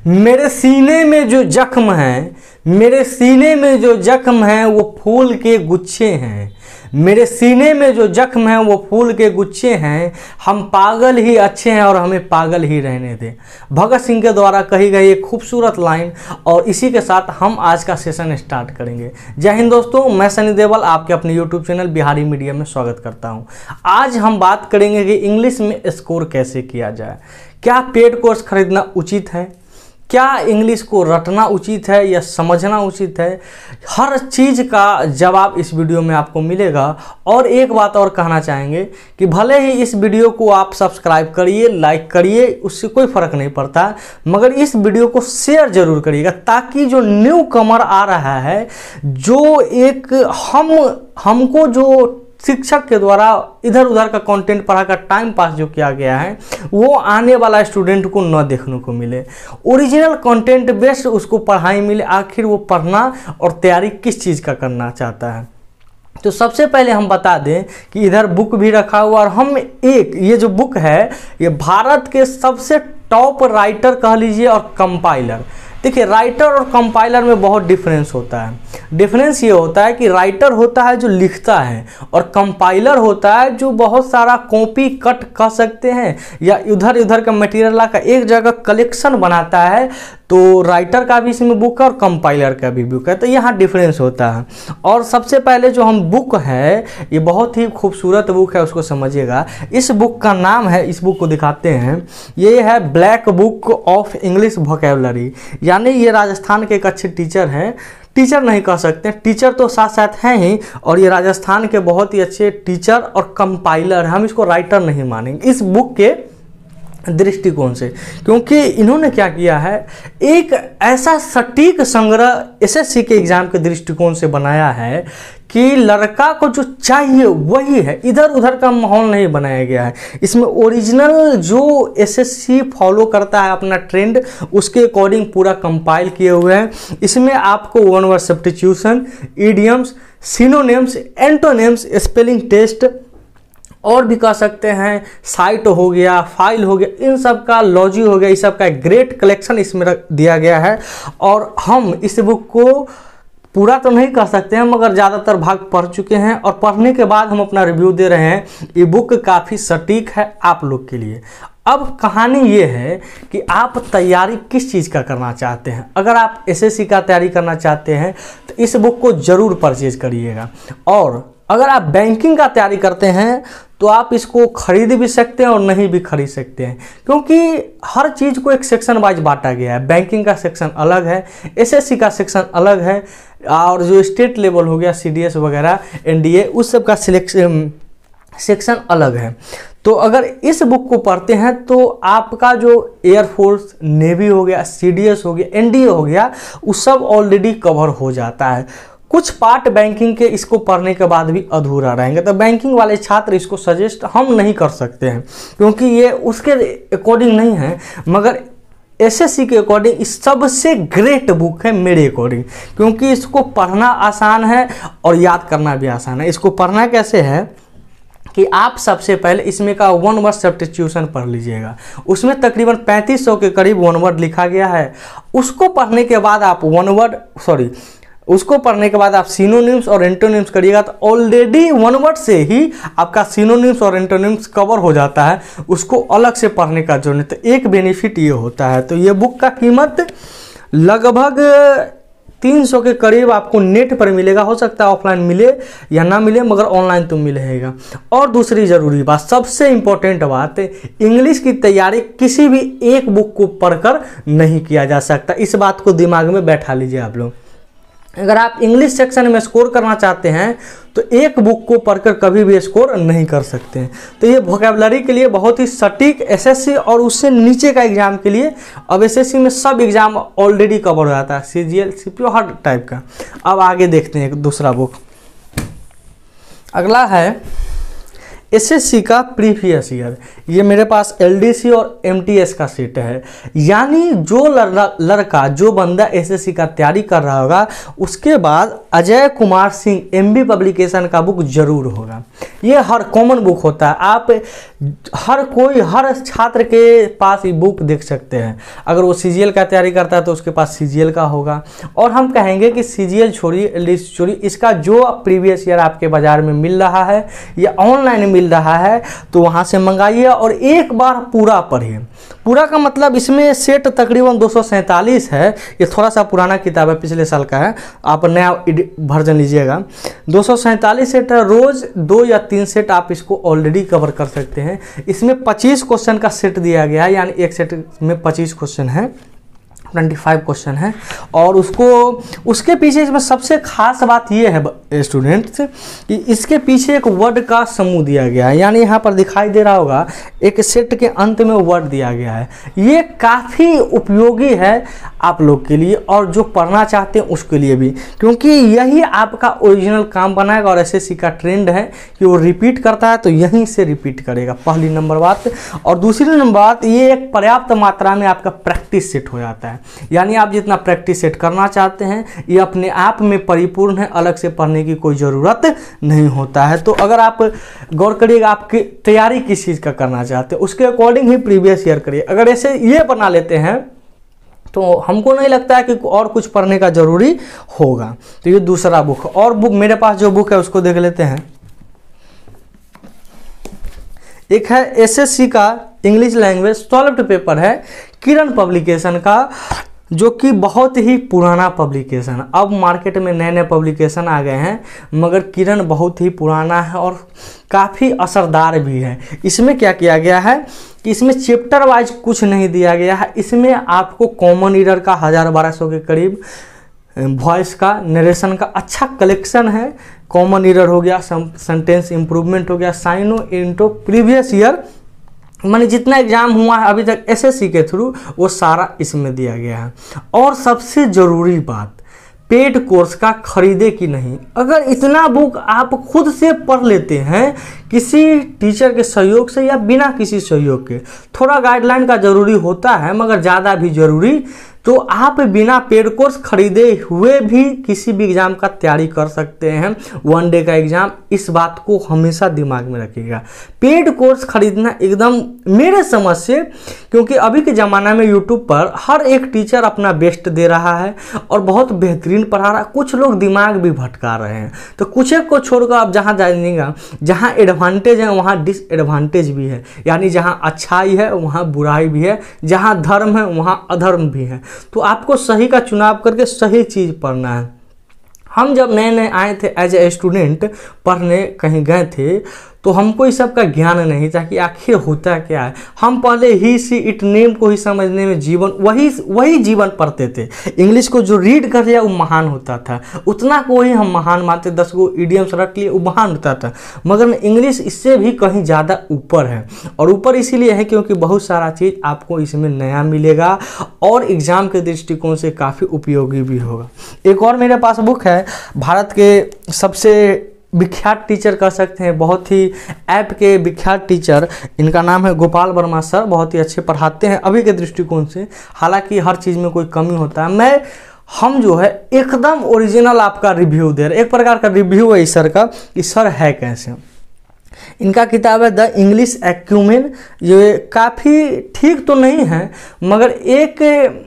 मेरे सीने में जो जख्म है, मेरे सीने में जो जख्म है वो फूल के गुच्छे हैं। मेरे सीने में जो जख्म है वो फूल के गुच्छे हैं। हम पागल ही अच्छे हैं और हमें पागल ही रहने दें। भगत सिंह के द्वारा कही गई एक खूबसूरत लाइन, और इसी के साथ हम आज का सेशन स्टार्ट करेंगे। जय हिंद दोस्तों, मैं सनी देवल आपके अपने यूट्यूब चैनल बिहारी मीडिया में स्वागत करता हूं। आज हम बात करेंगे कि इंग्लिश में स्कोर कैसे किया जाए। क्या पेड कोर्स खरीदना उचित है? क्या इंग्लिश को रटना उचित है या समझना उचित है? हर चीज़ का जवाब इस वीडियो में आपको मिलेगा। और एक बात और कहना चाहेंगे कि भले ही इस वीडियो को आप सब्सक्राइब करिए, लाइक करिए, उससे कोई फ़र्क नहीं पड़ता, मगर इस वीडियो को शेयर जरूर करिएगा, ताकि जो न्यू कमर आ रहा है, जो एक हमको जो शिक्षक के द्वारा इधर उधर का कंटेंट पढ़ाकर टाइम पास जो किया गया है, वो आने वाला स्टूडेंट को न देखने को मिले। ओरिजिनल कंटेंट बेस्ड उसको पढ़ाई मिले। आखिर वो पढ़ना और तैयारी किस चीज़ का करना चाहता है। तो सबसे पहले हम बता दें कि इधर बुक भी रखा हुआ, और हम ये जो बुक है, ये भारत के सबसे टॉप राइटर कह लीजिए और कंपाइलर। देखिए, राइटर और कंपाइलर में बहुत डिफरेंस होता है। डिफरेंस ये होता है कि राइटर होता है जो लिखता है, और कंपाइलर होता है जो बहुत सारा कॉपी कट कह सकते हैं या इधर उधर का मटेरियल ला का एक जगह कलेक्शन बनाता है। तो राइटर का भी इसमें बुक है और कंपाइलर का भी बुक है। तो यहाँ डिफरेंस होता है। और सबसे पहले जो हम बुक है, ये बहुत ही खूबसूरत बुक है, उसको समझिएगा। इस बुक का नाम है, इस बुक को दिखाते हैं, ये है black book of English vocabulary. यानी ये राजस्थान के एक अच्छे टीचर हैं, टीचर नहीं कह सकते, टीचर तो साथ साथ हैं ही, और ये राजस्थान के बहुत ही अच्छे टीचर और कंपाइलर, हम इसको राइटर नहीं मानेंगे इस बुक के दृष्टिकोण से। क्योंकि इन्होंने क्या किया है, एक ऐसा सटीक संग्रह एसएससी के एग्जाम के दृष्टिकोण से बनाया है कि लड़का को जो चाहिए वही है, इधर उधर का माहौल नहीं बनाया गया है। इसमें ओरिजिनल जो एसएससी फॉलो करता है अपना ट्रेंड, उसके अकॉर्डिंग पूरा कंपाइल किए हुए हैं। इसमें आपको one word substitution, idioms, synonyms, antonyms, spelling test, और भी कह सकते हैं साइट हो गया, फाइल हो गया, इन सब का लॉजी हो गया, इस सब का एक ग्रेट कलेक्शन इसमें दिया गया है। और हम इस बुक को पूरा तो नहीं कह सकते हैं, मगर ज़्यादातर भाग पढ़ चुके हैं, और पढ़ने के बाद हम अपना रिव्यू दे रहे हैं। ये बुक काफ़ी सटीक है आप लोग के लिए। अब कहानी ये है कि आप तैयारी किस चीज़ का करना चाहते हैं। अगर आप एसएससी का तैयारी करना चाहते हैं तो इस बुक को ज़रूर परचेज करिएगा। और अगर आप बैंकिंग का तैयारी करते हैं तो आप इसको खरीद भी सकते हैं और नहीं भी खरीद सकते हैं, क्योंकि हर चीज़ को एक सेक्शन वाइज बांटा गया है। बैंकिंग का सेक्शन अलग है, एसएससी का सेक्शन अलग है, और जो स्टेट लेवल हो गया सीडीएस वगैरह, एनडीए, उस सब का सेक्शन अलग है। तो अगर इस बुक को पढ़ते हैं तो आपका जो एयरफोर्स, नेवी हो गया, सीडीएस हो गया, एनडीए हो गया, वो सब ऑलरेडी कवर हो जाता है। कुछ पार्ट बैंकिंग के इसको पढ़ने के बाद भी अधूरा रहेंगे, तो बैंकिंग वाले छात्र इसको सजेस्ट हम नहीं कर सकते हैं, क्योंकि ये उसके अकॉर्डिंग नहीं है। मगर एसएससी के अकॉर्डिंग इस सबसे ग्रेट बुक है मेरे अकॉर्डिंग, क्योंकि इसको पढ़ना आसान है और याद करना भी आसान है। इसको पढ़ना कैसे है कि आप सबसे पहले इसमें का वन वर्ड सब्स्टिट्यूशन पढ़ लीजिएगा। उसमें तकरीबन 3500 के करीब वन वर्ड लिखा गया है। उसको पढ़ने के बाद आप उसको पढ़ने के बाद आप सिनोनिम्स और एंटोनिम्स करिएगा, तो ऑलरेडी वन वर्ड से ही आपका सिनोनिम्स और एंटोनिम्स कवर हो जाता है। उसको अलग से पढ़ने का जरूरत नहीं। तो एक बेनिफिट ये होता है। तो ये बुक का कीमत लगभग 300 के करीब आपको नेट पर मिलेगा। हो सकता है ऑफलाइन मिले या ना मिले, मगर ऑनलाइन तो मिलेगा। और दूसरी ज़रूरी बात, सबसे इम्पोर्टेंट बात, इंग्लिश की तैयारी किसी भी एक बुक को पढ़कर नहीं किया जा सकता। इस बात को दिमाग में बैठा लीजिए आप लोग। अगर आप इंग्लिश सेक्शन में स्कोर करना चाहते हैं तो एक बुक को पढ़कर कभी भी स्कोर नहीं कर सकते हैं। तो ये वोकैबुलरी के लिए बहुत ही सटीक, एसएससी और उससे नीचे का एग्जाम के लिए। अब एसएससी में सब एग्जाम ऑलरेडी कवर हो जाता है, सीजीएल, सीपीओ, हर टाइप का। अब आगे देखते हैं एक दूसरा बुक। अगला है एसएससी का प्रीवियस ईयर, ये मेरे पास एलडीसी और एमटीएस का सेट है। यानी जो लड़का जो बंदा एसएससी का तैयारी कर रहा होगा उसके बाद अजय कुमार सिंह एमबी पब्लिकेशन का बुक जरूर होगा। ये हर कॉमन बुक होता है, आप हर छात्र के पास ये बुक देख सकते हैं। अगर वो सीजीएल का तैयारी करता है तो उसके पास सीजीएल का होगा। और हम कहेंगे कि सीजीएल छोड़िए, एलडीसी छोड़िए, इसका जो प्रीवियस ईयर आपके बाजार में मिल रहा है या ऑनलाइन मिल रहा है तो वहाँ से मंगाइए और एक बार पूरा पढ़िए। पूरा का मतलब इसमें सेट तकरीबन 247 है। ये थोड़ा सा पुराना किताब है, पिछले साल का है, आप नया वर्जन लीजिएगा। 247 सेट है, रोज 2 या 3 सेट आप इसको ऑलरेडी कवर कर सकते हैं। इसमें 25 क्वेश्चन का सेट दिया गया है, यानी एक सेट में 25 क्वेश्चन है, 25 क्वेश्चन है। और उसके पीछे इसमें सबसे खास बात ये है स्टूडेंट्स कि इसके पीछे एक वर्ड का समूह दिया गया है। यानी यहाँ पर दिखाई दे रहा होगा एक सेट के अंत में वर्ड दिया गया है। ये काफ़ी उपयोगी है आप लोग के लिए और जो पढ़ना चाहते हैं उसके लिए भी, क्योंकि यही आपका ओरिजिनल काम बनाएगा। और एसएससी का ट्रेंड है कि वो रिपीट करता है तो यहीं से रिपीट करेगा, पहली नंबर बात। और दूसरी नंबर बात, ये एक पर्याप्त मात्रा में आपका प्रैक्टिस सेट हो जाता है। यानी आप जितना प्रैक्टिस सेट करना चाहते हैं ये अपने आप में परिपूर्ण है, अलग से पढ़ने की कोई ज़रूरत नहीं होता है। तो अगर आप गौर करिएगा, आपकी तैयारी किस चीज़ का करना चाहते हैं उसके अकॉर्डिंग ही प्रीवियस ईयर करिए। अगर ऐसे ये बना लेते हैं तो हमको नहीं लगता है कि और कुछ पढ़ने का ज़रूरी होगा। तो ये दूसरा बुक, और बुक मेरे पास जो बुक है उसको देख लेते हैं। एक है एसएससी का इंग्लिश लैंग्वेज सॉल्व्ड पेपर है, किरण पब्लिकेशन का, जो कि बहुत ही पुराना पब्लिकेशन। अब मार्केट में नए नए पब्लिकेशन आ गए हैं, मगर किरण बहुत ही पुराना है और काफ़ी असरदार भी है। इसमें क्या किया गया है कि इसमें चैप्टर वाइज कुछ नहीं दिया गया है। इसमें आपको कॉमन ईरर का 1000-1200 के करीब, वॉइस का, नरेशन का अच्छा कलेक्शन है। कॉमन ईरर हो गया, सेंटेंस इंप्रूवमेंट हो गया, साइनो इंटो प्रीवियस ईयर, माने जितना एग्जाम हुआ है अभी तक एसएससी के थ्रू वो सारा इसमें दिया गया है। और सबसे ज़रूरी बात, पेड कोर्स का खरीदे कि नहीं। अगर इतना बुक आप खुद से पढ़ लेते हैं किसी टीचर के सहयोग से या बिना किसी सहयोग के, थोड़ा गाइडलाइन का ज़रूरी होता है मगर ज़्यादा भी ज़रूरी, तो आप बिना पेड कोर्स खरीदे हुए भी किसी भी एग्ज़ाम का तैयारी कर सकते हैं, 1 डे का एग्ज़ाम। इस बात को हमेशा दिमाग में रखिएगा। पेड कोर्स खरीदना एकदम मेरे समझ से, क्योंकि अभी के ज़माना में यूट्यूब पर हर एक टीचर अपना बेस्ट दे रहा है और बहुत बेहतरीन पढ़ा रहा है। कुछ लोग दिमाग भी भटका रहे हैं, तो कुछ एक को छोड़कर आप जहाँ जानिएगा, जहाँ एडवांटेज है वहाँ डिसएडवांटेज भी है। यानी जहाँ अच्छाई है वहाँ बुराई भी है, जहाँ धर्म है वहाँ अधर्म भी है। तो आपको सही का चुनाव करके सही चीज़ पढ़ना है। हम जब नए नए आए थे एज ए स्टूडेंट पढ़ने कहीं गए थे तो हमको इस सब का ज्ञान नहीं था कि आखिर होता क्या है। हम पहले ही सी इट नेम को ही समझने में जीवन वही जीवन पढ़ते थे। इंग्लिश को जो रीड कर लिया वो महान होता था, उतना को ही हम महान मानते। 10 गो इडियम्स रख लिए वो महान होता था, मगर इंग्लिश इससे भी कहीं ज़्यादा ऊपर है। और ऊपर इसीलिए है क्योंकि बहुत सारा चीज़ आपको इसमें नया मिलेगा और एग्ज़ाम के दृष्टिकोण से काफ़ी उपयोगी भी होगा। एक और मेरे पास बुक है, भारत के सबसे विख्यात टीचर कह सकते हैं, बहुत ही ऐप के विख्यात टीचर, इनका नाम है गोपाल वर्मा सर। बहुत ही अच्छे पढ़ाते हैं अभी के दृष्टिकोण से, हालांकि हर चीज़ में कोई कमी होता है। हम जो है एकदम ओरिजिनल आपका रिव्यू दे रहे, एक प्रकार का रिव्यू है इस सर का कि सर है कैसे। इनका किताब है द इंग्लिश एक्यूमेन। ये काफ़ी ठीक तो नहीं है मगर एक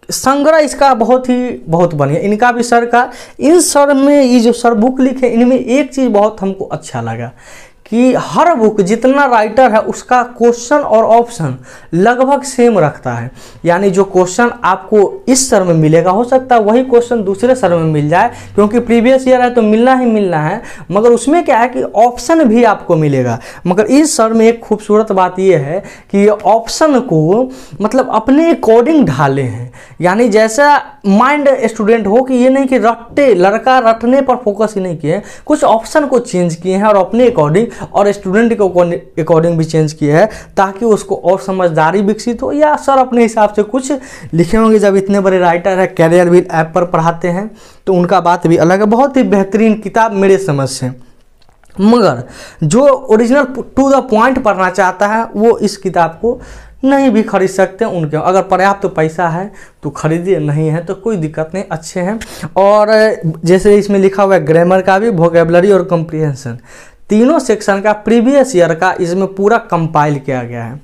संग्रह इसका बहुत बढ़िया। इनका भी सर का, इन सर में ये जो सर बुक लिखे इनमें एक चीज़ बहुत हमको अच्छा लगा कि हर बुक जितना राइटर है उसका क्वेश्चन और ऑप्शन लगभग सेम रखता है। यानी जो क्वेश्चन आपको इस सर में मिलेगा हो सकता है वही क्वेश्चन दूसरे सर में मिल जाए, क्योंकि प्रीवियस ईयर है तो मिलना ही मिलना है। मगर उसमें क्या है कि ऑप्शन भी आपको मिलेगा। मगर इस सर में एक खूबसूरत बात यह है कि ऑप्शन को मतलब अपने अकॉर्डिंग ढाले हैं। यानी जैसा माइंड स्टूडेंट हो कि ये नहीं कि लड़का रटने पर फोकस ही नहीं किए, कुछ ऑप्शन को चेंज किए हैं और अपने अकॉर्डिंग और स्टूडेंट के अकॉर्डिंग भी चेंज किया है ताकि उसको और समझदारी विकसित हो। या सर अपने हिसाब से कुछ लिखे होंगे, जब इतने बड़े राइटर है, कैरियर भी ऐप पर पढ़ाते हैं तो उनका बात भी अलग है। बहुत ही बेहतरीन किताब मेरे समझ से। मगर जो ओरिजिनल टू द पॉइंट पढ़ना चाहता है वो इस किताब को नहीं भी खरीद सकते हैं। उनके अगर पर्याप्त तो पैसा है तो खरीदिए, नहीं है तो कोई दिक्कत नहीं, अच्छे हैं। और जैसे इसमें लिखा हुआ है ग्रामर का भी, वोकैबुलरी और कॉम्प्रिहेंशन, तीनों सेक्शन का प्रीवियस ईयर का इसमें पूरा कंपाइल किया गया है।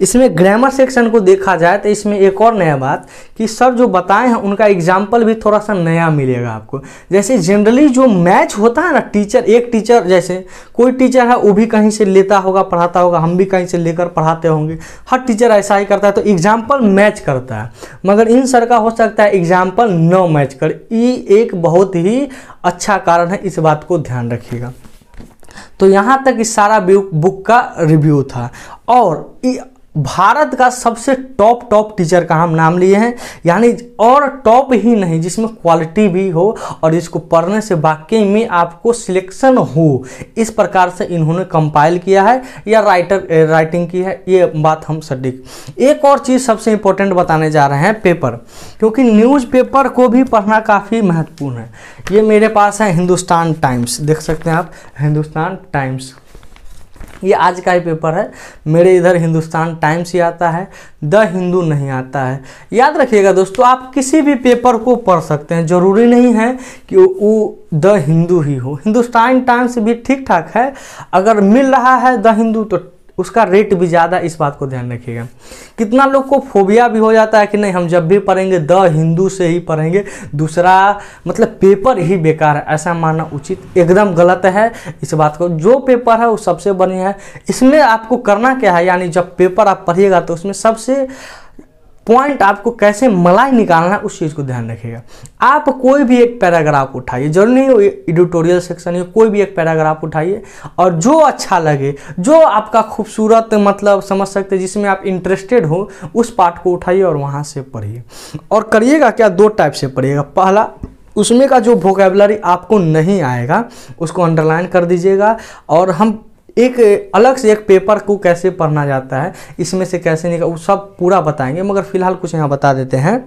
इसमें ग्रामर सेक्शन को देखा जाए तो इसमें एक और नया बात कि सर जो बताए हैं उनका एग्जाम्पल भी थोड़ा सा नया मिलेगा आपको। जैसे जनरली जो मैच होता है ना, टीचर एक टीचर, जैसे कोई टीचर है वो भी कहीं से लेता होगा पढ़ाता होगा, हम भी कहीं से लेकर पढ़ाते होंगे, हर टीचर ऐसा ही करता है, तो एग्जाम्पल मैच करता है। मगर इन सर का हो सकता है एग्जाम्पल न मैच करे, ये एक बहुत ही अच्छा कारण है, इस बात को ध्यान रखिएगा। तो यहाँ तक इस सारा बुक का रिव्यू था। और भारत का सबसे टॉप टीचर का हम नाम लिए हैं, यानी और टॉप ही नहीं, जिसमें क्वालिटी भी हो और जिसको पढ़ने से वाकई में आपको सिलेक्शन हो, इस प्रकार से इन्होंने कंपाइल किया है या राइटिंग की है, ये बात हम सटीक। एक और चीज़ सबसे इम्पोर्टेंट बताने जा रहे हैं, पेपर, क्योंकि न्यूज़पेपर को भी पढ़ना काफ़ी महत्वपूर्ण है। ये मेरे पास है हिंदुस्तान टाइम्स, देख सकते हैं आप, हिंदुस्तान टाइम्स, ये आज का ही पेपर है। मेरे इधर हिंदुस्तान टाइम्स ही आता है, द हिंदू नहीं आता है। याद रखिएगा दोस्तों, आप किसी भी पेपर को पढ़ सकते हैं, जरूरी नहीं है कि वो द हिंदू ही हो। हिंदुस्तान टाइम्स भी ठीक ठाक है, अगर मिल रहा है द हिंदू तो उसका रेट भी ज़्यादा, इस बात को ध्यान रखिएगा। कितना लोग को फोबिया भी हो जाता है कि नहीं हम जब भी पढ़ेंगे द हिंदू से ही पढ़ेंगे, दूसरा मतलब पेपर ही बेकार है, ऐसा मानना उचित एकदम गलत है। इस बात को, जो पेपर है वो सबसे बढ़िया है। इसमें आपको करना क्या है, यानी जब पेपर आप पढ़िएगा तो उसमें सबसे पॉइंट आपको कैसे मलाई निकालना है उस चीज़ को ध्यान रखिएगा। आप कोई भी एक पैराग्राफ उठाइए, जरूरी नहीं हो एडिटोरियल सेक्शन है, कोई भी एक पैराग्राफ उठाइए और जो अच्छा लगे, जो आपका खूबसूरत मतलब समझ सकते हैं, जिसमें आप इंटरेस्टेड हो, उस पार्ट को उठाइए और वहाँ से पढ़िए। और करिएगा क्या, दो टाइप से पढ़िएगा। पहला, उसमें का जो वोकैबुलरी आपको नहीं आएगा उसको अंडरलाइन कर दीजिएगा, और हम एक अलग से एक पेपर को कैसे पढ़ना जाता है, इसमें से कैसे निकल, वो सब पूरा बताएंगे। मगर फिलहाल कुछ यहाँ बता देते हैं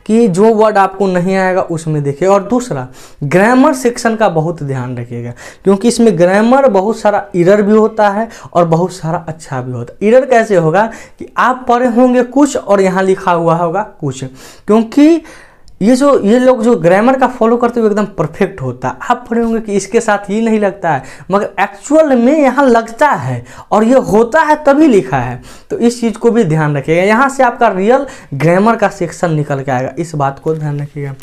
कि जो वर्ड आपको नहीं आएगा उसमें देखिए। और दूसरा, ग्रामर सेक्शन का बहुत ध्यान रखिएगा, क्योंकि इसमें ग्रामर बहुत सारा एरर भी होता है और बहुत सारा अच्छा भी होता है। एरर कैसे होगा कि आप पढ़े होंगे कुछ और यहाँ लिखा हुआ होगा कुछ, क्योंकि ये लोग जो ग्रामर का फॉलो करते हुए एकदम परफेक्ट होता है, आप पढ़े होंगे कि इसके साथ ये नहीं लगता है, मगर एक्चुअल में यहाँ लगता है और ये होता है तभी लिखा है। तो इस चीज़ को भी ध्यान रखिएगा, यहाँ से आपका रियल ग्रामर का सेक्शन निकल के आएगा, इस बात को ध्यान रखिएगा।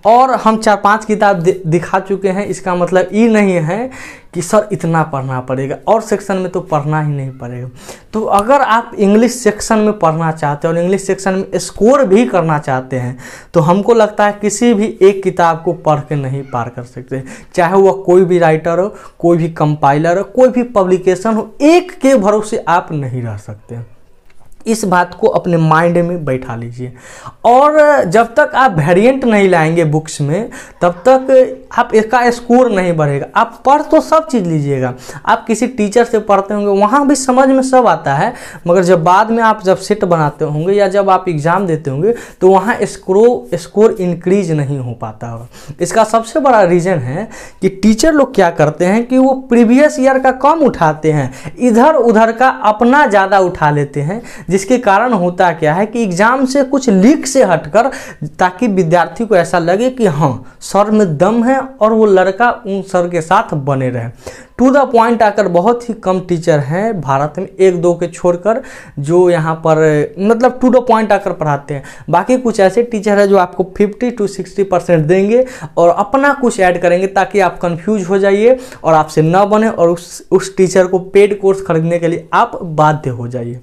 और हम 4-5 किताब दिखा चुके हैं, इसका मतलब ये नहीं है कि सर इतना पढ़ना पड़ेगा और सेक्शन में तो पढ़ना ही नहीं पड़ेगा। तो अगर आप इंग्लिश सेक्शन में पढ़ना चाहते हैं और इंग्लिश सेक्शन में स्कोर भी करना चाहते हैं, तो हमको लगता है किसी भी एक किताब को पढ़ के नहीं पार कर सकते, चाहे वह कोई भी राइटर हो, कोई भी कंपाइलर हो, कोई भी पब्लिकेशन हो, एक के भरोसे आप नहीं रह सकते। इस बात को अपने माइंड में बैठा लीजिए। और जब तक आप वेरिएंट नहीं लाएंगे बुक्स में, तब तक आप इसका स्कोर नहीं बढ़ेगा। आप पढ़ तो सब चीज़ लीजिएगा, आप किसी टीचर से पढ़ते होंगे, वहाँ भी समझ में सब आता है, मगर जब बाद में आप जब सेट बनाते होंगे या जब आप एग्ज़ाम देते होंगे तो वहाँ स्कोर इंक्रीज नहीं हो पाता होगा। इसका सबसे बड़ा रीज़न है कि टीचर लोग क्या करते हैं कि वो प्रीवियस ईयर का कम उठाते हैं, इधर उधर का अपना ज़्यादा उठा लेते हैं, जिसके कारण होता क्या है कि एग्जाम से कुछ लीक से हटकर, ताकि विद्यार्थी को ऐसा लगे कि हाँ सर में दम है और वो लड़का उन सर के साथ बने रहे। टू द पॉइंट आकर बहुत ही कम टीचर हैं भारत में, 1-2 के छोड़कर, जो यहाँ पर मतलब टू द पॉइंट आकर पढ़ाते हैं। बाकी कुछ ऐसे टीचर हैं जो आपको 50 to 60% देंगे और अपना कुछ ऐड करेंगे ताकि आप कंफ्यूज हो जाइए और आपसे न बने, और उस टीचर को पेड कोर्स खरीदने के लिए आप बाध्य हो जाइए।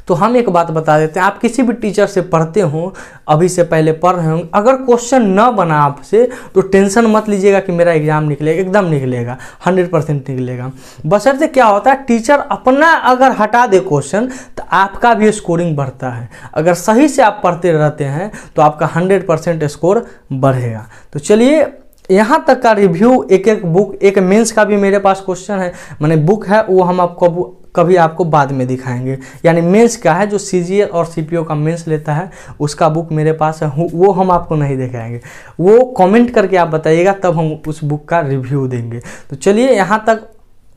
तो हम एक बात बता देते हैं, आप किसी भी टीचर से पढ़ते हो, अभी से पहले पढ़ रहे होंगे, अगर क्वेश्चन न बना आपसे तो टेंशन मत लीजिएगा कि मेरा एग्जाम निकलेगा, एकदम निकलेगा, 100% निकलेगा। बशर्ते क्या होता है, टीचर अपना अगर हटा दे क्वेश्चन तो आपका भी स्कोरिंग बढ़ता है। अगर सही से आप पढ़ते रहते हैं तो आपका 100% स्कोर बढ़ेगा। तो चलिए, यहाँ तक का रिव्यू, एक बुक, एक मेंस का भी मेरे पास क्वेश्चन है, मैंने बुक है वो हम आपको कभी आपको बाद में दिखाएंगे। यानी मेंस का है जो सीजीएल और सीपीओ का मेंस लेता है उसका बुक मेरे पास है, वो हम आपको नहीं दिखाएंगे, वो कमेंट करके आप बताइएगा तब हम उस बुक का रिव्यू देंगे। तो चलिए यहाँ तक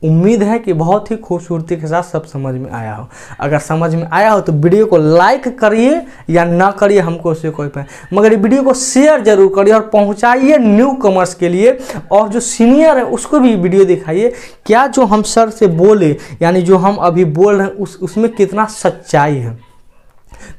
उम्मीद है कि बहुत ही खूबसूरती के साथ सब समझ में आया हो। अगर समझ में आया हो तो वीडियो को लाइक करिए या ना करिए, हमको उससे कोई पाए, मगर वीडियो को शेयर जरूर करिए और पहुंचाइए न्यू कमर्स के लिए। और जो सीनियर है उसको भी वीडियो दिखाइए, क्या जो हम सर से बोले यानी जो हम अभी बोल रहे हैं उसमें कितना सच्चाई है।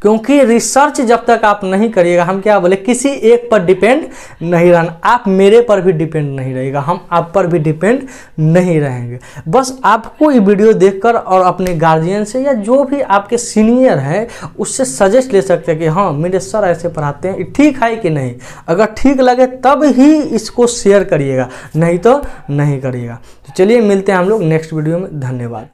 क्योंकि रिसर्च जब तक आप नहीं करिएगा, हम क्या बोले, किसी एक पर डिपेंड नहीं रहना, आप मेरे पर भी डिपेंड नहीं रहेगा, हम आप पर भी डिपेंड नहीं रहेंगे। बस आपको ये वीडियो देखकर और अपने गार्जियन से या जो भी आपके सीनियर है उससे सजेस्ट ले सकते हैं कि हाँ मेरे सर ऐसे पढ़ाते हैं, ठीक है कि नहीं। अगर ठीक लगे तब ही इसको शेयर करिएगा, नहीं तो नहीं करिएगा। तो चलिए मिलते हैं हम लोग नेक्स्ट वीडियो में। धन्यवाद।